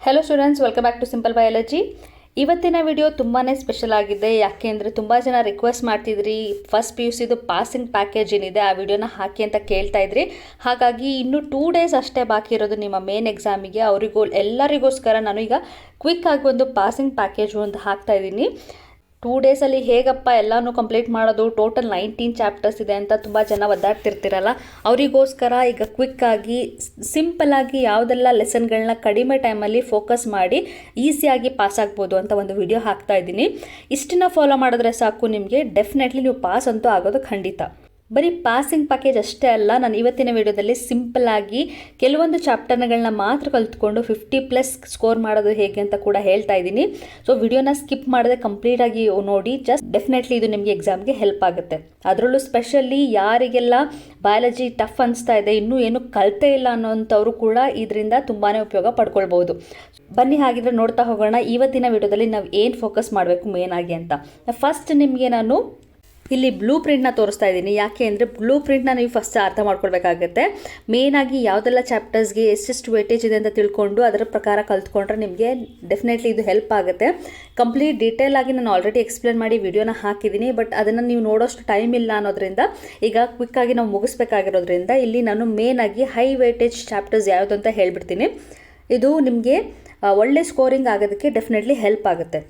Hello students, welcome back to simple biology. ಇವತ್ತಿನ video ತುಂಬಾ special ಆಗಿದೆ. ಯಾಕೆ ಅಂದರೆ ತುಂಬ ಜನ ರಿಕ್ವೆಸ್ಟ್ ಮಾಡ್ತಿದ್ರಿ, ಫಸ್ಟ್ PUCದು ಪಾಸಿಂಗ್ ಪ್ಯಾಕೇಜ್ ಏನಿದೆ ಆ ವಿಡಿಯೋನ ಹಾಕಿ ಅಂತ ಕೇಳ್ತಾ ಇದ್ರಿ. ಹಾಗಾಗಿ ಇನ್ನು 2 ಡೇಸ್ ಅಷ್ಟೇ ಬಾಕಿ ಇರೋದು ನಿಮ್ಮ ಮೇನ್ ಎಕ್ಸಾಮಿಗೆ. ಎಲ್ಲರಿಗೋಸ್ಕರ ನಾನು ಈಗ ಕ್ವಿಕ್ ಆಗಿ ಒಂದು ಪಾಸಿಂಗ್ ಪ್ಯಾಕೇಜ್ ಒಂದು ಹಾಕ್ತಾ ಇದ್ದೀನಿ. 2 ಡೇಸಲ್ಲಿ ಹೇಗಪ್ಪ ಎಲ್ಲನೂ ಕಂಪ್ಲೀಟ್ ಮಾಡೋದು, ಟೋಟಲ್ 19 ಚಾಪ್ಟರ್ಸ್ ಇದೆ ಅಂತ ತುಂಬ ಜನ ಒದ್ದಾಡ್ತಿರ್ತೀರಲ್ಲ, ಅವರಿಗೋಸ್ಕರ ಈಗ ಕ್ವಿಕ್ಕಾಗಿ ಸಿಂಪಲ್ಲಾಗಿ ಯಾವುದೆಲ್ಲ ಲೆಸನ್ಗಳನ್ನ ಕಡಿಮೆ ಟೈಮಲ್ಲಿ ಫೋಕಸ್ ಮಾಡಿ ಈಸಿಯಾಗಿ ಪಾಸ್ ಆಗ್ಬೋದು ಅಂತ ಒಂದು ವಿಡಿಯೋ ಹಾಕ್ತಾ ಇದ್ದೀನಿ. ಇಷ್ಟನ್ನ ಫಾಲೋ ಮಾಡಿದ್ರೆ ಸಾಕು, ನಿಮಗೆ ಡೆಫಿನೆಟ್ಲಿ ನೀವು ಪಾಸ್ ಅಂತೂ ಆಗೋದು ಖಂಡಿತ. ಬರೀ ಪಾಸಿಂಗ್ ಪ್ಯಾಕೇಜ್ ಅಷ್ಟೇ ಅಲ್ಲ, ನಾನು ಇವತ್ತಿನ ವಿಡಿಯೋದಲ್ಲಿ ಸಿಂಪಲ್ಲಾಗಿ ಕೆಲವೊಂದು ಚಾಪ್ಟರ್ಗಳನ್ನ ಮಾತ್ರ ಕಲಿತ್ಕೊಂಡು 50+ ಸ್ಕೋರ್ ಮಾಡೋದು ಹೇಗೆ ಅಂತ ಕೂಡ ಹೇಳ್ತಾ ಇದ್ದೀನಿ. ಸೊ ವಿಡಿಯೋನ ಸ್ಕಿಪ್ ಮಾಡದೆ ಕಂಪ್ಲೀಟಾಗಿ ನೋಡಿ, ಜಸ್ಟ್ ಡೆಫಿನೆಟ್ಲಿ ಇದು ನಿಮಗೆ ಎಕ್ಸಾಮ್ಗೆ ಹೆಲ್ಪ್ ಆಗುತ್ತೆ. ಅದರಲ್ಲೂ ಸ್ಪೆಷಲಿ ಯಾರಿಗೆಲ್ಲ ಬಯಾಲಜಿ ಟಫ್ ಅನಿಸ್ತಾ ಇದೆ, ಇನ್ನೂ ಏನು ಕಲಿತೇ ಇಲ್ಲ ಅನ್ನೋಂಥವ್ರು ಕೂಡ ಇದರಿಂದ ತುಂಬಾ ಉಪಯೋಗ ಪಡ್ಕೊಳ್ಬೋದು. ಬನ್ನಿ ಹಾಗಿದ್ರೆ ನೋಡ್ತಾ ಹೋಗೋಣ ಇವತ್ತಿನ ವಿಡಿಯೋದಲ್ಲಿ ನಾವು ಏನು ಫೋಕಸ್ ಮಾಡಬೇಕು ಮೇನ್ ಆಗಿ ಅಂತ. ಫಸ್ಟ್ ನಿಮಗೆ ನಾನು ಇಲ್ಲಿ ಬ್ಲೂ ಪ್ರಿಂಟ್ನ ತೋರಿಸ್ತಾ ಇದ್ದೀನಿ. ಯಾಕೆ ಅಂದರೆ ಬ್ಲೂ ಪ್ರಿಂಟ್ನ ನೀವು ಫಸ್ಟ್ ಅರ್ಥ ಮಾಡ್ಕೊಳ್ಬೇಕಾಗತ್ತೆ. ಮೇನಾಗಿ ಯಾವುದೆಲ್ಲ ಚಾಪ್ಟರ್ಸ್ಗೆ ಎಷ್ಟೆಷ್ಟು ವೇಟೇಜ್ ಇದೆ ಅಂತ ತಿಳ್ಕೊಂಡು ಅದರ ಪ್ರಕಾರ ಕಲ್ತ್ಕೊಂಡ್ರೆ ನಿಮಗೆ ಡೆಫಿನೆಟ್ಲಿ ಇದು ಹೆಲ್ಪ್ ಆಗುತ್ತೆ. ಕಂಪ್ಲೀಟ್ ಡೀಟೇಲ್ ಆಗಿ ನಾನು ಆಲ್ರೆಡಿ ಎಕ್ಸ್ಪ್ಲೇನ್ ಮಾಡಿ ವಿಡಿಯೋನ ಹಾಕಿದ್ದೀನಿ, ಬಟ್ ಅದನ್ನು ನೀವು ನೋಡೋಷ್ಟು ಟೈಮ್ ಇಲ್ಲ ಅನ್ನೋದ್ರಿಂದ ಈಗ ಕ್ವಿಕ್ಕಾಗಿ ನಾವು ಮುಗಿಸ್ಬೇಕಾಗಿರೋದ್ರಿಂದ ಇಲ್ಲಿ ನಾನು ಮೇನಾಗಿ ಹೈ ವೇಟೇಜ್ ಚಾಪ್ಟರ್ಸ್ ಯಾವುದು ಅಂತ ಹೇಳ್ಬಿಡ್ತೀನಿ. ಇದು ನಿಮಗೆ ಒಳ್ಳೆ ಸ್ಕೋರಿಂಗ್ ಆಗೋದಕ್ಕೆ ಡೆಫಿನೆಟ್ಲಿ ಹೆಲ್ಪ್ ಆಗುತ್ತೆ.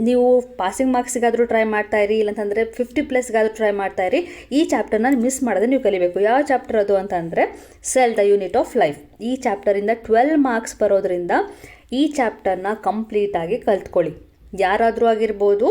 ನೀವು ಪಾಸಿಂಗ್ ಮಾರ್ಕ್ಸಿಗಾದರೂ ಟ್ರೈ ಮಾಡ್ತಾಯಿರಿ, ಇಲ್ಲಾಂತಂದರೆ 50+ಗಾದರೂ ಟ್ರೈ ಮಾಡ್ತಾಯಿರಿ. ಈ ಚಾಪ್ಟರ್ನ ಮಿಸ್ ಮಾಡೋದೇ ನೀವು ಕಲಿಬೇಕು. ಯಾವ ಚಾಪ್ಟರ್ ಅದು ಅಂತಂದರೆ sell the unit of life. ಈ ಚಾಪ್ಟರಿಂದ 12 ಮಾರ್ಕ್ಸ್ ಬರೋದ್ರಿಂದ ಈ ಚಾಪ್ಟರ್ನ ಕಂಪ್ಲೀಟಾಗಿ ಕಲ್ತ್ಕೊಳ್ಳಿ. ಯಾರಾದರೂ ಆಗಿರ್ಬೋದು,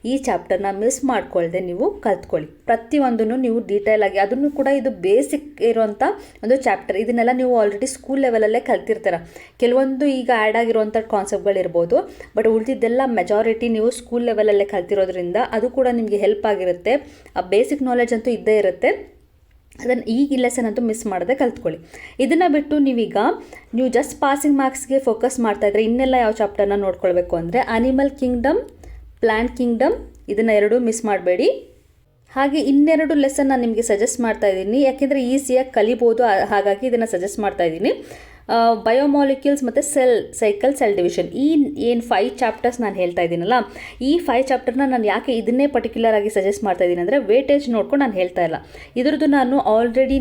ಈ ಚಾಪ್ಟರ್ನ ಮಿಸ್ ಮಾಡ್ಕೊಳ್ದೆ ನೀವು ಕಲ್ತ್ಕೊಳ್ಳಿ. ಪ್ರತಿಯೊಂದನ್ನು ನೀವು ಡೀಟೇಲಾಗಿ, ಅದನ್ನು ಕೂಡ ಇದು ಬೇಸಿಕ್ ಇರೋಂಥ ಒಂದು ಚಾಪ್ಟರ್. ಇದನ್ನೆಲ್ಲ ನೀವು ಆಲ್ರೆಡಿ ಸ್ಕೂಲ್ ಲೆವೆಲಲ್ಲೇ ಕಲ್ತಿರ್ತೀರ. ಕೆಲವೊಂದು ಈಗ ಆ್ಯಡ್ ಆಗಿರುವಂಥ ಕಾನ್ಸೆಪ್ಟ್ಗಳಿರ್ಬೋದು, ಬಟ್ ಉಳಿದಿದ್ದೆಲ್ಲ ಮೆಜಾರಿಟಿ ನೀವು ಸ್ಕೂಲ್ ಲೆವೆಲಲ್ಲೇ ಕಲ್ತಿರೋದ್ರಿಂದ ಅದು ಕೂಡ ನಿಮಗೆ ಹೆಲ್ಪ್ ಆಗಿರುತ್ತೆ. ಆ ಬೇಸಿಕ್ ನಾಲೆಜ್ ಅಂತೂ ಇದ್ದೇ ಇರುತ್ತೆ. ಅದನ್ನು ಈ ಲೆಸನ್ ಅಂತೂ ಮಿಸ್ ಮಾಡದೆ ಕಲ್ತ್ಕೊಳ್ಳಿ. ಇದನ್ನು ಬಿಟ್ಟು ನೀವು ಜಸ್ಟ್ ಪಾಸಿಂಗ್ ಮಾರ್ಕ್ಸ್ಗೆ ಫೋಕಸ್ ಮಾಡ್ತಾಯಿದ್ರೆ ಇನ್ನೆಲ್ಲ ಯಾವ ಚಾಪ್ಟರ್ನ ನೋಡ್ಕೊಳ್ಬೇಕು ಅಂದರೆ ಅನಿಮಲ್ ಕಿಂಗ್ಡಮ್, ಪ್ಲ್ಯಾಂಟ್ ಕಿಂಗ್ಡಮ್, ಇದನ್ನು ಎರಡೂ ಮಿಸ್ ಮಾಡಬೇಡಿ. ಹಾಗೆ ಇನ್ನೆರಡು ಲೆಸನ್ ನಾನು ನಿಮಗೆ ಸಜೆಸ್ಟ್ ಮಾಡ್ತಾ ಇದ್ದೀನಿ, ಯಾಕೆಂದರೆ ಈಸಿಯಾಗಿ ಕಲಿಬೋದು. ಹಾಗಾಗಿ ಇದನ್ನು ಸಜೆಸ್ಟ್ ಮಾಡ್ತಾ ಇದ್ದೀನಿ. ಬಯೋಮಾಲಿಕ್ಯೂಲ್ಸ್ ಮತ್ತು ಸೆಲ್ ಡಿವಿಷನ್, ಈ ಏನು 5 ಚಾಪ್ಟರ್ಸ್ ನಾನು ಹೇಳ್ತಾ ಇದ್ದೀನಲ್ಲ, ಈ 5 ಚಾಪ್ಟರ್ನ ನಾನು ಯಾಕೆ ಇದನ್ನೇ ಪರ್ಟಿಕ್ಯುಲರ್ ಆಗಿ ಸಜೆಸ್ಟ್ ಮಾಡ್ತಾ ಇದ್ದೀನಿ ಅಂದರೆ ವೇಟೇಜ್ ನೋಡ್ಕೊಂಡು ನಾನು ಹೇಳ್ತಾ ಇಲ್ಲ. ಇದ್ರದ್ದು ನಾನು ಆಲ್ರೆಡಿ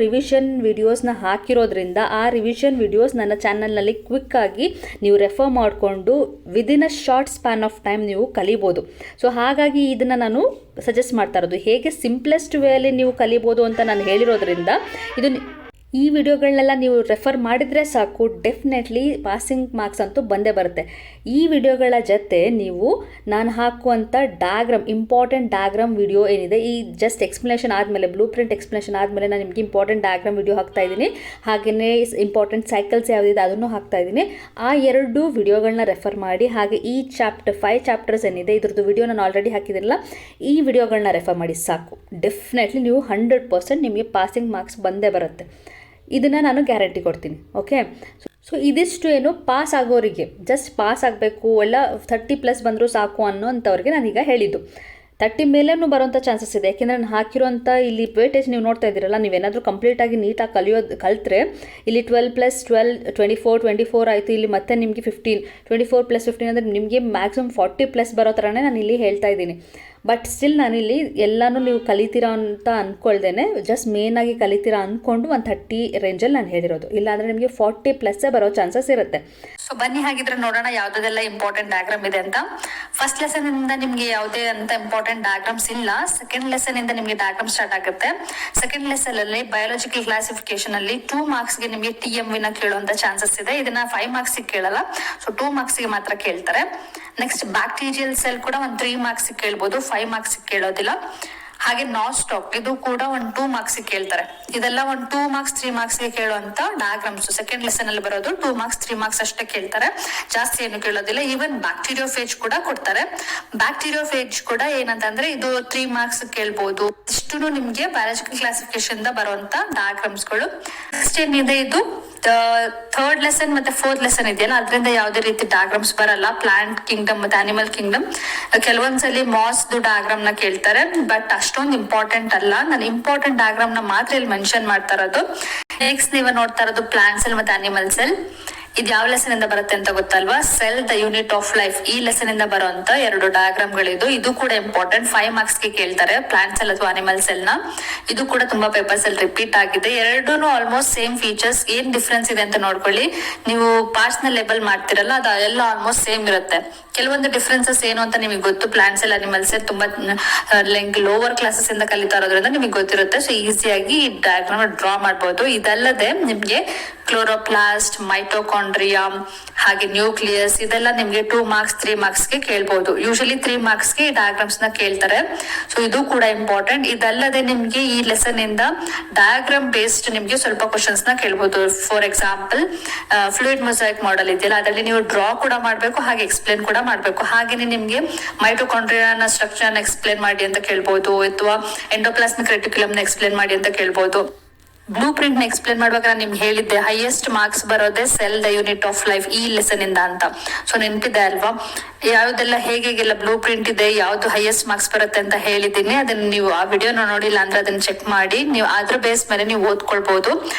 ರಿವಿಷನ್ ವಿಡಿಯೋಸ್ನ ಹಾಕಿರೋದ್ರಿಂದ ಆ ರಿವಿಷನ್ ವಿಡಿಯೋಸ್ ನನ್ನ ಚಾನಲ್ನಲ್ಲಿ ಕ್ವಿಕ್ಕಾಗಿ ನೀವು ರೆಫರ್ ಮಾಡಿಕೊಂಡು within a short span of time ನೀವು ಕಲಿಬೋದು. ಸೊ ಹಾಗಾಗಿ ಇದನ್ನು ನಾನು ಸಜೆಸ್ಟ್ ಮಾಡ್ತಾ ಇರೋದು. ಹೇಗೆ ಸಿಂಪ್ಲೆಸ್ಟ್ ವೇಯಲ್ಲಿ ನೀವು ಕಲಿಬೋದು ಅಂತ ನಾನು ಹೇಳಿರೋದ್ರಿಂದ ಈ ವಿಡಿಯೋಗಳನ್ನೆಲ್ಲ ನೀವು ರೆಫರ್ ಮಾಡಿದರೆ ಸಾಕು, ಡೆಫಿನೆಟ್ಲಿ ಪಾಸಿಂಗ್ ಮಾರ್ಕ್ಸ್ ಅಂತೂ ಬಂದೇ ಬರುತ್ತೆ. ಈ ವಿಡಿಯೋಗಳ ಜೊತೆ ನೀವು ನಾನು ಹಾಕುವಂಥ ಇಂಪಾರ್ಟೆಂಟ್ ಡಯಾಗ್ರಾಮ್ ವಿಡಿಯೋ ಏನಿದೆ, ಈ ಜಸ್ಟ್ ಎಕ್ಸ್ಪ್ಲನೇಷನ್ ಆದಮೇಲೆ, ಬ್ಲೂ ಪ್ರಿಂಟ್ ಎಕ್ಸ್ಪ್ಲನೇಷನ್ ಆದಮೇಲೆ ನಾನು ನಿಮಗೆ ಇಂಪಾರ್ಟೆಂಟ್ ಡಯಾಗ್ರಾಮ್ ವಿಡಿಯೋ ಹಾಕ್ತಾ ಇದ್ದೀನಿ. ಹಾಗೆಯೇ ಇಂಪಾರ್ಟೆಂಟ್ ಸೈಕಲ್ಸ್ ಯಾವುದಿದೆ ಅದನ್ನು ಹಾಕ್ತಾ ಇದ್ದೀನಿ. ಆ 2 ವಿಡಿಯೋಗಳನ್ನ ರೆಫರ್ ಮಾಡಿ, ಹಾಗೆ ಈ 5 ಚಾಪ್ಟರ್ಸ್ ಏನಿದೆ ಇದ್ರದ್ದು ವಿಡಿಯೋ ನಾನು ಆಲ್ರೆಡಿ ಹಾಕಿದ್ದೀನಲ್ಲ, ಈ ವಿಡಿಯೋಗಳನ್ನ ರೆಫರ್ ಮಾಡಿ ಸಾಕು. ಡೆಫಿನೆಟ್ಲಿ ನೀವು 100% ನಿಮಗೆ ಪಾಸಿಂಗ್ ಮಾರ್ಕ್ಸ್ ಬಂದೇ ಬರುತ್ತೆ. ಇದನ್ನು ನಾನು ಗ್ಯಾರಂಟಿ ಕೊಡ್ತೀನಿ. ಓಕೆ, ಸೊ ಇದಿಷ್ಟು ಏನು ಪಾಸ್ ಆಗೋರಿಗೆ, ಜಸ್ಟ್ ಪಾಸ್ ಆಗಬೇಕು, ಎಲ್ಲ 30+ ಬಂದರೂ ಸಾಕು ಅನ್ನೋಂಥವ್ರಿಗೆ ನಾನೀಗ ಹೇಳಿದ್ದು. 30 ಮೇಲೇನೂ ಬರೋಂಥ ಚಾನ್ಸಸ್ ಇದೆ. ಯಾಕೆಂದರೆ ನಾನು ಹಾಕಿರೋಂಥ ಇಲ್ಲಿ ವೇಟೇಜ್ ನೀವು ನೋಡ್ತಾ ಇದ್ದೀರಲ್ಲ, ನೀವೇನಾದರೂ ಕಂಪ್ಲೀಟಾಗಿ ನೀಟಾಗಿ ಕಲಿತ್ರೆ ಇಲ್ಲಿ 12+12 24 ಆಯಿತು. ಇಲ್ಲಿ ಮತ್ತೆ ನಿಮಗೆ 15, 24+15 ಅಂದರೆ ನಿಮಗೆ ಮ್ಯಾಕ್ಸಿಮಮ್ 40+ ಬರೋ ಥರನೇ ನಾನು ಇಲ್ಲಿ ಹೇಳ್ತಾ ಇದ್ದೀನಿ. ಬಟ್ ಸ್ಟಿಲ್ ನಾನಿಲ್ಲಿ ಎಲ್ಲನೂ ನೀವು ಕಲಿತೀರಾ ಅಂತ ಅಂದ್ಕೊಳ್ದೇನೆ, ಜಸ್ಟ್ ಮೇನಾಗಿ ಕಲಿತೀರಾ ಅಂದ್ಕೊಂಡು ಒಂದು 30 ರೇಂಜಲ್ಲಿ ನಾನು ಹೇಳಿರೋದು. ಇಲ್ಲಾಂದರೆ ನಿಮಗೆ 40+ ಬರೋ ಚಾನ್ಸಸ್ ಇರುತ್ತೆ. ಸೊ ಬನ್ನಿ ಹಾಗಿದ್ರೆ ನೋಡೋಣ ಯಾವುದೆಲ್ಲ ಇಂಪಾರ್ಟೆಂಟ್ ಡಯಾಗ್ರಾಮ್ ಇದೆ ಅಂತ. ಫಸ್ಟ್ ಲೆಸನ್ ಇಂದ ನಿಮಗೆ ಯಾವುದೇ ಅಂತ ಇಂಪಾರ್ಟೆಂಟ್ ಡಯಾಗ್ರಾಮ್ಸ್ ಇಲ್ಲ. ಸೆಕೆಂಡ್ ಲೆಸನ್ ಇಂದ ನಿಮಗೆ ಡಯಾಗ್ರಾಮ್ ಸ್ಟಾರ್ಟ್ ಆಗುತ್ತೆ. ಸೆಕೆಂಡ್ ಲೆಸನ್ ಅಲ್ಲಿ ಬಯಾಲಜಿಕಲ್ ಕ್ಲಾಸಿಫಿಕೇಶನ್ ಅಲ್ಲಿ 2 ಮಾರ್ಕ್ಸ್ಗೆ ನಿಮಗೆ TMV ನ ಕೇಳುವಂತ ಚಾನ್ಸಸ್ ಇದೆ. ಇದನ್ನ 5 ಮಾರ್ಕ್ಸ್ ಕೇಳಲ್ಲ, ಸೊ 2 ಮಾರ್ಕ್ಸ್ಗೆ ಮಾತ್ರ ಕೇಳ್ತಾರೆ. ನೆಕ್ಸ್ಟ್ ಬ್ಯಾಕ್ಟೀರಿಯಲ್ ಸೆಲ್ ಕೂಡ ಒಂದು 3 ಮಾರ್ಕ್ಸ್ ಕೇಳ್ಬೋದು, 5 ಮಾರ್ಕ್ಸ್ ಕೇಳೋದಿಲ್ಲ. ಹಾಗೆ ನಾನ್ ಸ್ಟಾಪ್ ಇದು ಕೂಡ ಒಂದು 2 ಮಾರ್ಕ್ಸ್ ಕೇಳ್ತಾರೆ. ಇದೆಲ್ಲ ಒಂದು 2 ಮಾರ್ಕ್ಸ್ 3 ಮಾರ್ಕ್ಸ್ಗೆ ಕೇಳುವಂತ ಡಯಾಗ್ರಾಮ್ಸ್. ಸೆಕೆಂಡ್ ಲೆಸನ್ ಅಲ್ಲಿ ಬರೋದು 2 ಮಾರ್ಕ್ಸ್ 3 ಮಾರ್ಕ್ಸ್ ಅಷ್ಟೇ ಕೇಳ್ತಾರೆ, ಜಾಸ್ತಿ ಏನು ಕೇಳೋದಿಲ್ಲ. ಈವನ್ ಬ್ಯಾಕ್ಟೀರಿಯೋಫೇಜ್ ಕೂಡ ಕೊಡ್ತಾರೆ. ಬ್ಯಾಕ್ಟೀರಿಯೋಫೇಜ್ ಕೂಡ ಏನಂತಂದ್ರೆ ಇದು 3 ಮಾರ್ಕ್ಸ್ ಕೇಳ್ಬೋದು. ಇಷ್ಟು ನಿಮ್ಗೆ ಬಯಾಲಜಿಕಲ್ ಕ್ಲಾಸಿಫಿಕೇಶನ್ ಬರುವಂತ ಡಯಾಗ್ರಾಮ್ಸ್ಗಳು. ನೆಕ್ಸ್ಟ್ ಏನಿದೆ, ಇದು ಥರ್ಡ್ ಲೆಸನ್ ಮತ್ತೆ 4th ಲೆಸನ್ ಇದೆಯಲ್ಲ, ಅದರಿಂದ ಯಾವುದೇ ರೀತಿ ಡಯಾಗ್ರಾಮ್ಸ್ ಬರಲ್ಲ. ಪ್ಲಾಂಟ್ ಕಿಂಗ್ಡಮ್ ಮತ್ತೆ ಅನಿಮಲ್ ಕಿಂಗ್ಡಮ್ ಕೆಲವೊಂದ್ಸಲಿ ಮಾಸ್ ಡಯಾಗ್ರಾಮ್ ನ ಕೇಳ್ತಾರೆ, ಬಟ್ ಅಷ್ಟೊಂದು ಇಂಪಾರ್ಟೆಂಟ್ ಅಲ್ಲ. ನಾನು ಇಂಪಾರ್ಟೆಂಟ್ ಡಯಾಗ್ರಾಮ್ ನ ಮಾತ್ರ ಇಲ್ಲಿ ಮೆನ್ಷನ್ ಮಾಡ್ತಾ ಇರೋದು. ನೆಕ್ಸ್ಟ್ ನೀವು ನೋಡ್ತಾ ಇರೋದು ಪ್ಲಾಂಟ್ ಸೆಲ್ ಮತ್ತೆ ಅನಿಮಲ್ ಸೆಲ್. ಇದು ಯಾವ ಲೆಸನ್ ಇಂದ ಬರುತ್ತೆ ಅಂತ ಗೊತ್ತಲ್ವಾ? Sell the unit of life, ಈ ಲೆಸನ್ ಇಂದ ಬರುವಂತ 2 ಡಯಾಗ್ರಾಮ್ಗಳಿದು. ಇದು ಕೂಡ ಇಂಪಾರ್ಟೆಂಟ್, 5 ಮಾರ್ಕ್ಸ್ ಗೆ ಕೇಳ್ತಾರೆ. ಪ್ಲಾಂಟ್ ಸೆಲ್ ಅಥವಾ ಅನಿಮಲ್ ಸೆಲ್ ನ. ಇದು ಕೂಡ ತುಂಬಾ ಪೇಪರ್ಸ್ ಅಲ್ಲಿ ರಿಪೀಟ್ ಆಗಿದೆ. ಎರಡೂನು ಆಲ್ಮೋಸ್ಟ್ ಸೇಮ್ ಫೀಚರ್ಸ್. ಏನ್ ಡಿಫ್ರೆನ್ಸ್ ಇದೆ ಅಂತ ನೋಡ್ಕೊಳ್ಳಿ. ನೀವು ಪಾರ್ಟ್ಸ್ ನ ಲೇಬಲ್ ಮಾಡ್ತಿರಲ್ಲ, ಅದೆಲ್ಲ ಆಲ್ಮೋಸ್ಟ್ ಸೇಮ್ ಇರುತ್ತೆ. ಕೆಲವೊಂದು ಡಿಫ್ರೆನ್ಸಸ್ ಏನು ಅಂತ ನಿಮಗೆ ಗೊತ್ತು. ಪ್ಲಾಂಟ್ ಸೆಲ್, ಅನಿಮಲ್ ಸೆಲ್ ತುಂಬಾ ಲೋವರ್ ಕ್ಲಾಸಸ್ ಇಂದ ಕಲಿತಾ ಇರೋದ್ರಿಂದ ನಿಮಗೆ ಗೊತ್ತಿರುತ್ತೆ. ಸೊ ಈಸಿಯಾಗಿ ಈ ಡಯಾಗ್ರಾಮ್ ಡ್ರಾ ಮಾಡಬಹುದು. ಇದಲ್ಲದೆ ನಿಮ್ಗೆ ಕ್ಲೋರೋಪ್ಲಾಸ್ಟ್, ಮೈಟೋಕಾಂಡ್ರಿಯಾ, ಹಾಗೆ ನ್ಯೂಕ್ಲಿಯಸ್, ಇದೆಲ್ಲ ನಿಮ್ಗೆ 2 ಮಾರ್ಕ್ಸ್ 3 ಮಾರ್ಕ್ಸ್ ಗೆ ಕೇಳ್ಬಹುದು. ಯೂಶಲಿ 3 ಮಾರ್ಕ್ಸ್ ಗೆ ಡಯಾಗ್ರಾಮ್ಸ್ ನ ಕೇಳ್ತಾರೆ. ಸೊ ಇದು ಕೂಡ ಇಂಪಾರ್ಟೆಂಟ್. ಇದಲ್ಲದೆ ನಿಮ್ಗೆ ಈ ಲೆಸನ್ ಇಂದ ಡಯಾಗ್ರಾಮ್ ಬೇಸ್ಡ್ ನಿಮ್ಗೆ ಸ್ವಲ್ಪ ಕ್ವಶನ್ಸ್ ನ ಕೇಳ್ಬಹುದು. For example, fluid mosaic model ಇದೆಯಲ್ಲ, ಅದರಲ್ಲಿ ನೀವು ಡ್ರಾ ಕೂಡ ಮಾಡಬೇಕು, ಹಾಗೆ ಎಕ್ಸ್ಪ್ಲೇನ್ ಕೂಡ ಮಾಡಬೇಕು. ಹಾಗೇನೆ ನಿಮ್ಗೆ ಮೈಟೋಕಾಂಡ್ರಿಯಾನ ಸ್ಟ್ರಕ್ಚರ್ ನ ಎಕ್ಸ್ಪ್ಲೇನ್ ಮಾಡಿ ಅಂತ ಕೇಳ್ಬಹುದು, ಅಥವಾ ಎಂಡೋಪ್ಲಾಸ್ಮಿಕ್ ರೆಟಿಕ್ಯುಲಮ್ ನ ಎಕ್ಸ್ಪ್ಲೇನ್ ಮಾಡಿ ಅಂತ ಕೇಳ್ಬಹುದು. ಬ್ಲೂ ಪ್ರಿಂಟ್ ನ ಎಕ್ಸ್ಪ್ಲೇನ್ ಮಾಡ್ಬೇಕಾದ್ರೆ ನಿಮ್ಗೆ ಹೇಳಿದ್ದೆ ಹೈಯೆಸ್ಟ್ ಮಾರ್ಕ್ಸ್ ಬರೋದೇ sell the unit of life ಈ ಲೆಸನ್ ಇಂದ ಅಂತ. ಸೊ ನೆನಪಿದೆ ಅಲ್ವಾ? ಯಾವ್ದೆಲ್ಲ ಹೇಗೆಲ್ಲ ಬ್ಲೂ ಪ್ರಿಂಟ್ ಇದೆ, ಯಾವ್ದು ಹೈಯೆಸ್ಟ್ ಮಾರ್ಕ್ಸ್ ಬರುತ್ತೆ ಅಂತ ಹೇಳಿದೀನಿ. ಅದನ್ನ ನೀವು ಆ ವಿಡಿಯೋನ ನೋಡಿಲ್ಲ ಅಂದ್ರೆ ಅದನ್ನ ಚೆಕ್ ಮಾಡಿ, ನೀವು ಅದ್ರ ಬೇಸ್ ಮೇಲೆ ನೀವು ಓದ್ಕೊಳ್ಬಹುದು.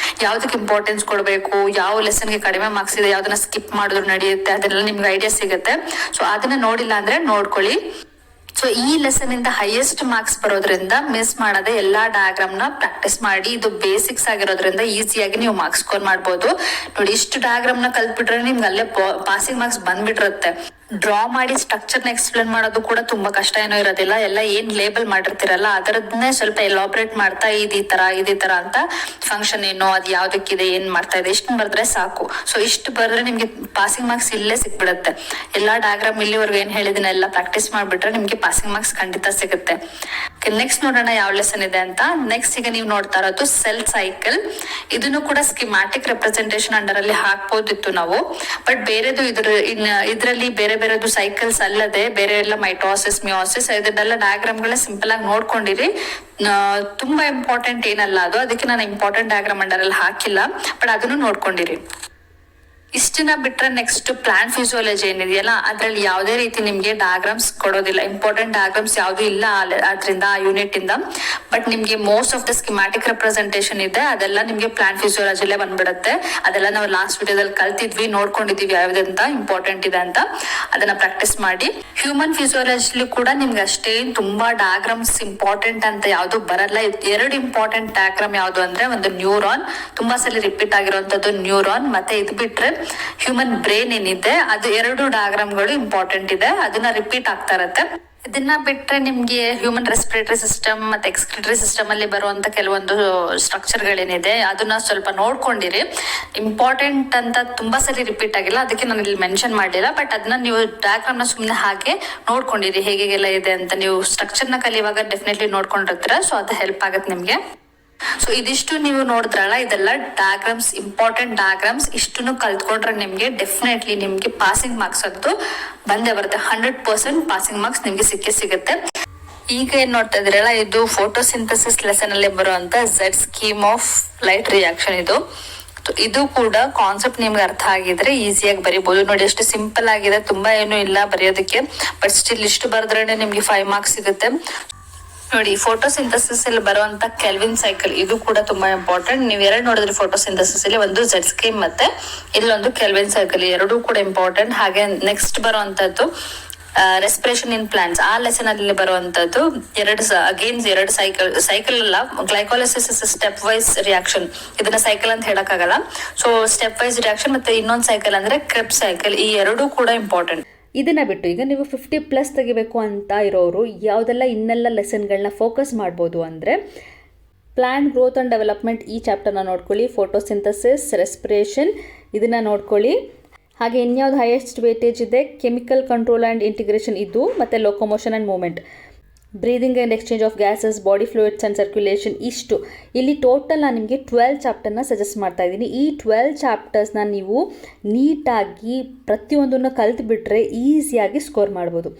ಯಾವ್ದಕ್ಕೆ ಇಂಪಾರ್ಟೆನ್ಸ್ ಕೊಡಬೇಕು, ಯಾವ ಲೆಸನ್ಗೆ ಕಡಿಮೆ ಮಾರ್ಕ್ಸ್ ಇದೆ, ಯಾವ್ದನ್ನ ಸ್ಕಿಪ್ ಮಾಡಿದ್ರು ನಡೆಯುತ್ತೆ, ಅದೆಲ್ಲ ನಿಮ್ಗೆ ಐಡಿಯಾ ಸಿಗುತ್ತೆ. ಸೊ ಅದನ್ನ ನೋಡಿಲ್ಲ ಅಂದ್ರೆ ನೋಡ್ಕೊಳ್ಳಿ. ಸೊ ಈ ಲೆಸನ್ ಇಂದ ಹೈಯೆಸ್ಟ್ ಮಾರ್ಕ್ಸ್ ಬರೋದ್ರಿಂದ ಮಿಸ್ ಮಾಡದೆ ಎಲ್ಲಾ ಡಯಾಗ್ರಾಮ್ ನ ಪ್ರಾಕ್ಟೀಸ್ ಮಾಡಿ. ಇದು ಬೇಸಿಕ್ಸ್ ಆಗಿರೋದ್ರಿಂದ ಈಸಿಯಾಗಿ ನೀವು ಮಾರ್ಕ್ಸ್ ಸ್ಕೋರ್ ಮಾಡ್ಬೋದು. ನೋಡಿ, ಇಷ್ಟು ಡಯಾಗ್ರಾಮ್ ನ ಕಲ್ತ್ಬಿಟ್ರೆ ನಿಮ್ಗೆ ಅಲ್ಲೇ ಪಾಸಿಂಗ್ ಮಾರ್ಕ್ಸ್ ಬಂದ್ಬಿಟ್ಟಿರುತ್ತೆ. ಡ್ರಾ ಮಾಡಿ ಸ್ಟ್ರಕ್ಚರ್ ನ ಎಕ್ಸ್ಪ್ಲೇನ್ ಮಾಡೋದು ಕೂಡ ತುಂಬಾ ಕಷ್ಟ ಏನೋ ಇರೋದಿಲ್ಲ. ಎಲ್ಲ ಏನ್ ಲೇಬಲ್ ಮಾಡಿರ್ತೀರಲ್ಲ ಅದರದ್ದೇ ಸ್ವಲ್ಪ ಎಲಾಬ್ರೇಟ್ ಮಾಡ್ತಾ ಇದೇ ತರ ಅಂತ ಫಂಕ್ಷನ್ ಏನು, ಅದು ಯಾವ್ದಕ್ಕಿದೆ, ಏನ್ ಮಾಡ್ತಾ ಇದೆ, ಇಷ್ಟು ಬರೆದ್ರೆ ಸಾಕು. ಸೊ ಇಷ್ಟು ಬರೆದ್ರೆ ನಿಮ್ಗೆ ಪಾಸಿಂಗ್ ಮಾರ್ಕ್ಸ್ ಇಲ್ಲೇ ಸಿಕ್ಬಿಡುತ್ತೆ. ಎಲ್ಲಾ ಡಯಾಗ್ರಾಮ್ ಇಲ್ಲಿವರೆಗೂ ಏನ್ ಹೇಳಿದಿನ ಎಲ್ಲ ಪ್ರಾಕ್ಟೀಸ್ ಮಾಡ್ಬಿಟ್ರೆ ನಿಮ್ಗೆ ಪಾಸಿಂಗ್ ಮಾರ್ಕ್ಸ್ ಖಂಡಿತ ಸಿಗುತ್ತೆ. ನೆಕ್ಸ್ಟ್ ನೋಡೋಣ ಯಾವ ಲೆಸನ್ ಇದೆ ಅಂತ. ನೆಕ್ಸ್ಟ್ ಈಗ ನೀವು ನೋಡ್ತಾ ಇರೋದು ಸೆಲ್ ಸೈಕಲ್. ಇದನ್ನು ಕೂಡ ಸ್ಕಿಮ್ಯಾಟಿಕ್ ರೆಪ್ರೆಸೆಂಟೇಷನ್ ಅಂಡರ್ ಅಲ್ಲಿ ಹಾಕ್ಬೋದಿತ್ತು ನಾವು, ಬಟ್ ಬೇರೆದು ಇದ್ರಲ್ಲಿ ಬೇರೆದು ಸೈಕಲ್ಸ್ ಅಲ್ಲದೆ ಬೇರೆ ಎಲ್ಲ ಮೈಟೋಸಿಸ್, ಮಿಯೋಸಿಸ್, ಇದನ್ನೆಲ್ಲ ಡಯಾಗ್ರಾಮ್ ಗಳ ಸಿಂಪಲ್ ಆಗಿ ನೋಡ್ಕೊಂಡಿರಿ. ತುಂಬಾ ಇಂಪಾರ್ಟೆಂಟ್ ಏನಲ್ಲ ಅದು, ಅದಕ್ಕೆ ನಾನು ಇಂಪಾರ್ಟೆಂಟ್ ಡಯಾಗ್ರಾಮ್ ಅಂಡರ್ ಅಲ್ಲಿ ಹಾಕಿಲ್ಲ, ಬಟ್ ಅದನ್ನು ನೋಡ್ಕೊಂಡಿರಿ. ಇಷ್ಟನ್ನ ಬಿಟ್ರೆ ನೆಕ್ಸ್ಟ್ ಪ್ಲಾಂಟ್ ಫಿಸಿಯಾಲಜಿ ಏನಿದೆಯಲ್ಲ, ಅದ್ರಲ್ಲಿ ಯಾವುದೇ ರೀತಿ ನಿಮ್ಗೆ ಡಯಾಗ್ರಾಮ್ಸ್ ಕೊಡೋದಿಲ್ಲ. ಇಂಪಾರ್ಟೆಂಟ್ ಡಯಾಗ್ರಾಮ್ಸ್ ಯಾವ್ದು ಇಲ್ಲ ಅದ್ರಿಂದ, ಆ ಯೂನಿಟ್ ಇಂದ. ಬಟ್ ನಿಮ್ಗೆ most of the schematic representation ಇದೆ, ಅದೆಲ್ಲ ನಿಮ್ಗೆ ಪ್ಲಾಂಟ್ ಫಿಸಿಯಾಲಜಿಲೇ ಬಂದ್ಬಿಡುತ್ತೆ. ಅದೆಲ್ಲ ನಾವು ಲಾಸ್ಟ್ ವಿಡಿಯೋದಲ್ಲಿ ಕಲ್ತಿದ್ವಿ, ನೋಡ್ಕೊಂಡಿದೀವಿ ಯಾವ್ದಂತ ಇಂಪಾರ್ಟೆಂಟ್ ಇದೆ ಅಂತ. ಅದನ್ನ ಪ್ರಾಕ್ಟೀಸ್ ಮಾಡಿ. ಹ್ಯೂಮನ್ ಫಿಸಿಯಾಲಜಿ ಕೂಡ ನಿಮ್ಗೆ ಅಷ್ಟೇ ತುಂಬಾ ಡಯಾಗ್ರಾಮ್ಸ್ ಇಂಪಾರ್ಟೆಂಟ್ ಅಂತ ಯಾವ್ದು ಬರಲ್ಲ. 2 ಇಂಪಾರ್ಟೆಂಟ್ ಡಯಾಗ್ರಾಮ್ ಯಾವ್ದು ಅಂದ್ರೆ, ಒಂದು ನ್ಯೂರಾನ್, ತುಂಬಾ ಸಲ ರಿಪೀಟ್ ಆಗಿರುವಂತದ್ದು ನ್ಯೂರಾನ್, ಮತ್ತೆ ಇದು ಬಿಟ್ರೆ ಹ್ಯೂಮನ್ ಬ್ರೈನ್ ಏನಿದೆ ಅದು 2 ಡಯಾಗ್ರಾಮ್ಗಳು ಇಂಪಾರ್ಟೆಂಟ್ ಇದೆ, ಅದನ್ನ ರಿಪೀಟ್ ಆಗ್ತಾ ಇರತ್ತೆ. ಇದನ್ನ ಬಿಟ್ರೆ ನಿಮ್ಗೆ ಹ್ಯೂಮನ್ ರೆಸ್ಪಿರೇಟರಿ ಸಿಸ್ಟಮ್ ಮತ್ತೆ ಎಕ್ಸ್ಕ್ರಿಟರಿ ಸಿಸ್ಟಮ್ ಅಲ್ಲಿ ಬರುವಂತ ಕೆಲವೊಂದು ಸ್ಟ್ರಕ್ಚರ್ ಗಳೇನಿದೆ ಅದನ್ನ ಸ್ವಲ್ಪ ನೋಡ್ಕೊಂಡಿರಿ. ಇಂಪಾರ್ಟೆಂಟ್ ಅಂತ ತುಂಬಾ ಸರಿ ರಿಪೀಟ್ ಆಗಿಲ್ಲ, ಅದಕ್ಕೆ ನಾನು ಇಲ್ಲಿ ಮೆನ್ಷನ್ ಮಾಡಿಲ್ಲ. ಬಟ್ ಅದನ್ನ ನೀವು ಡಯಾಗ್ರಾಮ್ ನ ಸುಮ್ಮನೆ ಹಾಗೆ ನೋಡ್ಕೊಂಡಿರಿ, ಹೇಗೆಲ್ಲ ಇದೆ ಅಂತ. ನೀವು ಸ್ಟ್ರಕ್ಚರ್ ನ ಕಲಿಯುವಾಗ ಡೆಫಿನೆಟ್ಲಿ ನೋಡ್ಕೊಂಡಿರ್ತೀರ, ಸೊ ಅದು ಹೆಲ್ಪ್ ಆಗುತ್ತೆ ನಿಮ್ಗೆ. ಸೊ ಇದಿಷ್ಟು ನೀವು ನೋಡಿದ್ರಲ್ಲ, ಇದೆಲ್ಲ ಡಯಾಗ್ರಾಮ್ಸ್, ಇಂಪಾರ್ಟೆಂಟ್ ಡಯಾಗ್ರಾಮ್ಸ್. ಇಷ್ಟನ್ನು ಕಲ್ತ್ಕೊಂಡ್ರೆ ನಿಮ್ಗೆ ಡೆಫಿನೆಟ್ಲಿ ನಿಮ್ಗೆ ಪಾಸಿಂಗ್ ಮಾರ್ಕ್ಸ್ ಅಂತೂ ಬಂದೇ ಬರುತ್ತೆ. 100% ಪಾಸಿಂಗ್ ಮಾರ್ಕ್ಸ್ ನಿಮ್ಗೆ ಸಿಗುತ್ತೆ. ಈಗ ಏನ್ ನೋಡ್ತಾ ಇದ್ರಲ್ಲ, ಇದು ಫೋಟೋಸಿಂಥಸಿಸ್ ಲೆಸನ್ ಅಲ್ಲಿ ಬರುವಂತ Z scheme of light reaction. ಇದು ಕೂಡ ಕಾನ್ಸೆಪ್ಟ್ ನಿಮ್ಗೆ ಅರ್ಥ ಆಗಿದ್ರೆ ಈಸಿಯಾಗಿ ಬರೀಬಹುದು. ನೋಡಿ ಎಷ್ಟು ಸಿಂಪಲ್ ಆಗಿದೆ, ತುಂಬಾ ಏನು ಇಲ್ಲ ಬರೆಯೋದಕ್ಕೆ. ಬಟ್ ಸ್ಟಿಲ್ ಇಷ್ಟು ಬರೆದ್ರೆ ನಿಮ್ಗೆ 5 ಮಾರ್ಕ್ಸ್ ಸಿಗುತ್ತೆ. ನೋಡಿ, ಫೋಟೋಸಿಂಥಸಿಸ್ ಅಲ್ಲಿ ಬರುವಂತ ಕೆಲ್ವಿನ್ ಸೈಕಲ್, ಇದು ಕೂಡ ತುಂಬಾ ಇಂಪಾರ್ಟೆಂಟ್. ನೀವು 2 ನೋಡಿದ್ರಿ ಫೋಟೋಸಿಂಥಸಿಸ್ ಅಲ್ಲಿ, ಒಂದು ಝೆಡ್ ಸ್ಕೀಮ್ ಮತ್ತೆ ಇಲ್ಲೊಂದು ಕೆಲ್ವಿನ್ ಸೈಕಲ್, 2 ಕೂಡ ಇಂಪಾರ್ಟೆಂಟ್. ಹಾಗೆ ನೆಕ್ಸ್ಟ್ ಬರುವಂತದ್ದು ರೆಸ್ಪಿರೇಷನ್ ಇನ್ ಪ್ಲಾಂಟ್ಸ್, ಆ ಲೆಸನ್ ಅಲ್ಲಿ ಬರುವಂತದ್ದು 2 ಸೈಕಲ್ ಅಲ್ಲ, ಗ್ಲೈಕೋಲಿಸಿಸ್ ಸ್ಟೆಪ್ ವೈಸ್ ರಿಯಾಕ್ಷನ್. ಇದನ್ನ ಸೈಕಲ್ ಅಂತ ಹೇಳಕ್ಕಾಗಲ್ಲ. ಸೊ ಸ್ಟೆಪ್ ವೈಸ್ ರಿಯಾಕ್ಷನ್ ಮತ್ತೆ ಇನ್ನೊಂದು ಸೈಕಲ್ ಅಂದ್ರೆ ಕ್ರೆಬ್ ಸೈಕಲ್, ಈ 2 ಕೂಡ ಇಂಪಾರ್ಟೆಂಟ್. ಇದನ್ನು ಬಿಟ್ಟು ಈಗ ನೀವು 50+ ತೆಗಿಬೇಕು ಅಂತ ಇರೋರು ಯಾವುದೆಲ್ಲ ಇನ್ನೆಲ್ಲ ಲೆಸನ್ಗಳನ್ನ ಫೋಕಸ್ ಮಾಡ್ಬೋದು ಅಂದರೆ, ಪ್ಲಾಂಟ್ ಗ್ರೋತ್ ಆ್ಯಂಡ್ ಡೆವಲಪ್ಮೆಂಟ್ ಈ ಚಾಪ್ಟರ್ನ ನೋಡ್ಕೊಳ್ಳಿ. ಫೋಟೋಸಿಂಥಸಿಸ್, ರೆಸ್ಪಿರೇಷನ್ ಇದನ್ನು ನೋಡ್ಕೊಳ್ಳಿ. ಹಾಗೆ ಇನ್ಯಾವ್ದು ಹೈಯೆಸ್ಟ್ ವೇಟೇಜ್ ಇದೆ, ಕೆಮಿಕಲ್ ಕಂಟ್ರೋಲ್ ಆ್ಯಂಡ್ ಇಂಟಿಗ್ರೇಷನ್ ಇದು, ಮತ್ತು locomotion and movement, breathing and exchange of gases, body fluids and circulation. ಇಷ್ಟು ಇಲ್ಲಿ ಟೋಟಲ್ ನಾನು ನಿಮಗೆ 12 ಚಾಪ್ಟರ್ನ ಸಜೆಸ್ಟ್ ಮಾಡ್ತಾ ಇದ್ದೀನಿ. ಈ 12 ಚಾಪ್ಟರ್ಸ್ನ ನೀವು ನೀಟಾಗಿ ಪ್ರತಿಯೊಂದನ್ನು ಕಲ್ತ್ಬಿಟ್ರೆ ಈಸಿಯಾಗಿ ಸ್ಕೋರ್ ಮಾಡ್ಬೋದು.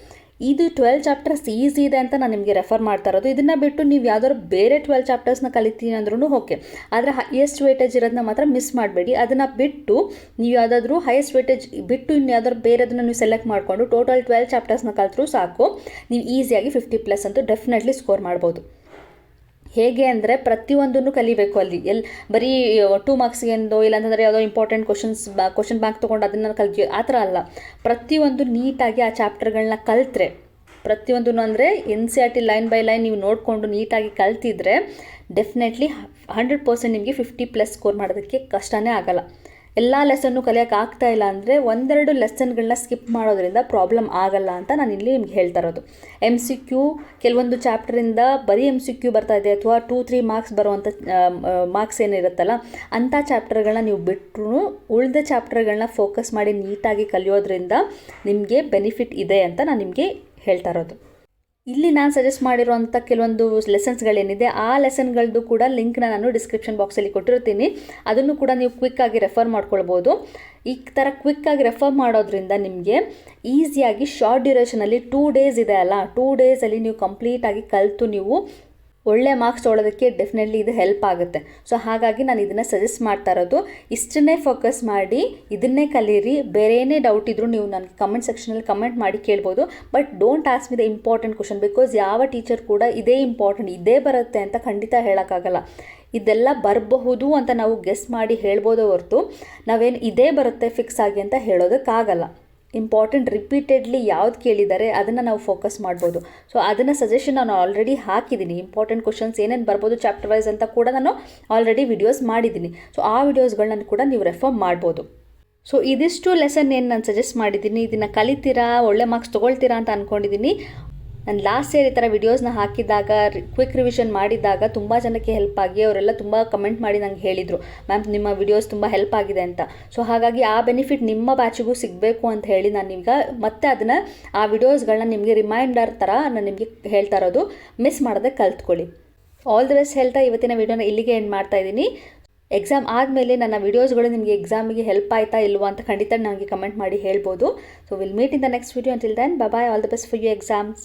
ಇದು 12 ಚಾಪ್ಟರ್ಸ್ ಈಸಿ ಇದೆ ಅಂತ ನಾನು ನಿಮಗೆ ರೆಫರ್ ಮಾಡ್ತಾ ಇರೋದು. ಇದನ್ನು ಬಿಟ್ಟು ನೀವು ಯಾವ್ದಾದ್ರು ಬೇರೆ 12 ಚಾಪ್ಟರ್ಸ್ನ ಕಲಿತೀನಿ ಅಂದ್ರೂ ಓಕೆ, ಆದರೆ ಹೈಯೆಸ್ಟ್ ವೇಟೇಜ್ ಇರೋದನ್ನ ಮಾತ್ರ ಮಿಸ್ ಮಾಡಬೇಡಿ. ಅದನ್ನು ಬಿಟ್ಟು ನೀವು ಯಾವುದಾದ್ರೂ ಹೈಯೆಸ್ಟ್ ವೇಟೇಜ್ ಬಿಟ್ಟು ಇನ್ನು ಯಾವ್ದಾದ್ರು ಬೇರೆದನ್ನು ನೀವು ಸೆಲೆಕ್ಟ್ ಮಾಡಿಕೊಂಡು ಟೋಟಲ್ 12 ಚಾಪ್ಟರ್ಸ್ನ ಕಲಿತ್ರೂ ಸಾಕು, ನೀವು ಈಸಿಯಾಗಿ 50+ ಅಂತೂ ಡೆಫಿನೆಟ್ಲಿ ಸ್ಕೋರ್ ಮಾಡ್ಬೋದು. ಹೇಗೆ ಅಂದರೆ ಪ್ರತಿಯೊಂದನ್ನು ಕಲಿಬೇಕು ಅಲ್ಲಿ ಬರೀ 2 ಮಾರ್ಕ್ಸ್ಗೆಂದು ಇಲ್ಲಾಂತಂದರೆ ಯಾವುದೋ ಇಂಪಾರ್ಟೆಂಟ್ ಕ್ವಶನ್ ಬ್ಯಾಂಕ್ ತೊಗೊಂಡು ಅದನ್ನು ಕಲ್ತಿ ಆ ಥರ ಅಲ್ಲ. ಪ್ರತಿಯೊಂದು ನೀಟಾಗಿ ಆ ಚಾಪ್ಟರ್ಗಳನ್ನ ಕಲಿತ್ರೆ, ಪ್ರತಿಯೊಂದೂ ಅಂದರೆ NCERT ಲೈನ್ ಬೈ ಲೈನ್ ನೀವು ನೋಡಿಕೊಂಡು ನೀಟಾಗಿ ಕಲ್ತಿದ್ರೆ ಡೆಫಿನೆಟ್ಲಿ 100% ನಿಮಗೆ 50+ ಸ್ಕೋರ್ ಮಾಡೋದಕ್ಕೆ ಕಷ್ಟನೇ ಆಗಲ್ಲ. ಎಲ್ಲ ಲೆಸನ್ನು ಕಲಿಯೋಕೆ ಆಗ್ತಾ ಇಲ್ಲ ಅಂದರೆ 1-2 ಲೆಸನ್ಗಳನ್ನ ಸ್ಕಿಪ್ ಮಾಡೋದ್ರಿಂದ ಪ್ರಾಬ್ಲಮ್ ಆಗಲ್ಲ ಅಂತ ನಾನು ಇಲ್ಲಿ ನಿಮ್ಗೆ ಹೇಳ್ತಾ ಇರೋದು. MCQ ಕೆಲವೊಂದು ಚಾಪ್ಟರಿಂದ ಬರೀ MCQ ಬರ್ತಾ ಇದೆ ಅಥವಾ 2-3 ಮಾರ್ಕ್ಸ್ ಬರುವಂಥ ಮಾರ್ಕ್ಸ್ ಏನಿರುತ್ತಲ್ಲ ಅಂಥ ಚಾಪ್ಟರ್ಗಳನ್ನ ನೀವು ಬಿಟ್ಟರು ಉಳಿದ ಚಾಪ್ಟರ್ಗಳನ್ನ ಫೋಕಸ್ ಮಾಡಿ ನೀಟಾಗಿ ಕಲಿಯೋದ್ರಿಂದ ನಿಮಗೆ ಬೆನಿಫಿಟ್ ಇದೆ ಅಂತ ನಾನು ನಿಮಗೆ ಹೇಳ್ತಾ ಇರೋದು. ಇಲ್ಲಿ ನಾನು ಸಜೆಸ್ಟ್ ಮಾಡಿರೋಂಥ ಕೆಲವೊಂದು ಲೆಸನ್ಸ್ಗಳೇನಿದೆ ಆ ಲೆಸನ್ಗಳದ್ದು ಕೂಡ ಲಿಂಕ್ನ ನಾನು ಡಿಸ್ಕ್ರಿಪ್ಷನ್ ಬಾಕ್ಸಲ್ಲಿ ಕೊಟ್ಟಿರ್ತೀನಿ. ಅದನ್ನು ಕೂಡ ನೀವು ಕ್ವಿಕ್ಕಾಗಿ ರೆಫರ್ ಮಾಡ್ಕೊಳ್ಬೋದು. ಈ ಥರ ಕ್ವಿಕ್ಕಾಗಿ ರೆಫರ್ ಮಾಡೋದ್ರಿಂದ ನಿಮಗೆ ಈಸಿಯಾಗಿ ಶಾರ್ಟ್ ಡ್ಯೂರೇಷನಲ್ಲಿ 2 ಡೇಸ್ ಇದೆ ಅಲ್ಲ, 2 ಡೇಸಲ್ಲಿ ನೀವು ಕಂಪ್ಲೀಟಾಗಿ ಕಲಿತು ನೀವು ಒಳ್ಳೆ ಮಾರ್ಕ್ಸ್ ತೊಗೊಳೋದಕ್ಕೆ ಡೆಫಿನೆಟ್ಲಿ ಇದು ಹೆಲ್ಪ್ ಆಗುತ್ತೆ. ಸೊ ಹಾಗಾಗಿ ನಾನು ಇದನ್ನು ಸಜೆಸ್ಟ್ ಮಾಡ್ತಾ ಇರೋದು. ಇಷ್ಟನ್ನೇ ಫೋಕಸ್ ಮಾಡಿ ಇದನ್ನೇ ಕಲೀರಿ. ಬೇರೆ ಏನೇ ಡೌಟ್ ಇದ್ದರೂ ನೀವು ನನಗೆ ಕಮೆಂಟ್ ಸೆಕ್ಷನಲ್ಲಿ ಕಮೆಂಟ್ ಮಾಡಿ ಕೇಳ್ಬೋದು. But don't ask me the important question, because ಯಾವ ಟೀಚರ್ ಕೂಡ ಇದೇ ಇಂಪಾರ್ಟೆಂಟ್ ಇದೇ ಬರುತ್ತೆ ಅಂತ ಖಂಡಿತ ಹೇಳೋಕ್ಕಾಗಲ್ಲ. ಇದೆಲ್ಲ ಬರಬಹುದು ಅಂತ ನಾವು ಗೆಸ್ ಮಾಡಿ ಹೇಳ್ಬೋದೇ ಹೊರತು ನಾವೇನು ಇದೇ ಬರುತ್ತೆ ಫಿಕ್ಸ್ ಆಗಿ ಅಂತ ಹೇಳೋದಕ್ಕಾಗಲ್ಲ. ಇಂಪಾರ್ಟೆಂಟ್ ರಿಪೀಟೆಡ್ಲಿ ಯಾವ್ದು ಕೇಳಿದ್ದಾರೆ ಅದನ್ನು ನಾವು ಫೋಕಸ್ ಮಾಡ್ಬೋದು. ಸೊ ಅದನ್ನು ಸಜೆಷನ್ ನಾನು ಆಲ್ರೆಡಿ ಹಾಕಿದ್ದೀನಿ. ಇಂಪಾರ್ಟೆಂಟ್ ಕ್ವಶನ್ಸ್ ಏನೇನು ಬರ್ಬೋದು ಚಾಪ್ಟರ್ ವೈಸ್ ಅಂತ ಕೂಡ ನಾನು ಆಲ್ರೆಡಿ ವಿಡಿಯೋಸ್ ಮಾಡಿದ್ದೀನಿ. ಸೊ ಆ ವಿಡಿಯೋಸ್ಗಳನ್ನ ಕೂಡ ನೀವು ರೆಫರ್ ಮಾಡ್ಬೋದು. ಸೊ ಇದಿಷ್ಟು ಲೆಸನ್ ಏನು ನಾನು ಸಜೆಸ್ಟ್ ಮಾಡಿದ್ದೀನಿ, ಇದನ್ನು ಕಲಿತೀರಾ, ಒಳ್ಳೆ ಮಾರ್ಕ್ಸ್ ತೊಗೊಳ್ತೀರಾ ಅಂತ ಅಂದ್ಕೊಂಡಿದ್ದೀನಿ. ನಾನು ಲಾಸ್ಟ್ ಇಯರ್ ಈ ಥರ ವಿಡಿಯೋಸ್ನ ಹಾಕಿದಾಗ ಕ್ವಿಕ್ ರಿವಿಷನ್ ಮಾಡಿದಾಗ ತುಂಬ ಜನಕ್ಕೆ ಹೆಲ್ಪ್ ಆಗಿ ಅವರೆಲ್ಲ ತುಂಬ ಕಮೆಂಟ್ ಮಾಡಿ ನಂಗೆ ಹೇಳಿದರು, ಮ್ಯಾಮ್ ನಿಮ್ಮ ವಿಡಿಯೋಸ್ ತುಂಬ ಹೆಲ್ಪ್ ಆಗಿದೆ ಅಂತ. ಸೊ ಹಾಗಾಗಿ ಆ ಬೆನಿಫಿಟ್ ನಿಮ್ಮ ಬ್ಯಾಚಿಗೂ ಸಿಗಬೇಕು ಅಂತ ಹೇಳಿ ನಾನೀಗ ಮತ್ತೆ ಅದನ್ನು ಆ ವಿಡಿಯೋಸ್ಗಳನ್ನ ನಿಮಗೆ ರಿಮೈಂಡರ್ ಥರ ನಾನು ನಿಮಗೆ ಹೇಳ್ತಾ ಇರೋದು. ಮಿಸ್ ಮಾಡದೆ ಕಲ್ತ್ಕೊಳ್ಳಿ. ಆಲ್ ದಿ ಬೆಸ್ಟ್ ಹೇಳ್ತಾ ಇವತ್ತಿನ ವಿಡಿಯೋನ ಇಲ್ಲಿಗೆ ಎಂಡ್ ಮಾಡ್ತಾ ಇದ್ದೀನಿ. ಎಕ್ಸಾಮ್ ಆದಮೇಲೆ ನನ್ನ ವಿಡಿಯೋಸ್ಗಳು ನಿಮಗೆ ಎಕ್ಸಾಮಿಗೆ ಹೆಲ್ಪ್ ಆಯಿತಾ ಇಲ್ವಾ ಅಂತ ಖಂಡಿತ ನನಗೆ ಕಮೆಂಟ್ ಮಾಡಿ ಹೇಳ್ಬೋದು. So will meet in the next video. Until then bye bye. All the best for you exams.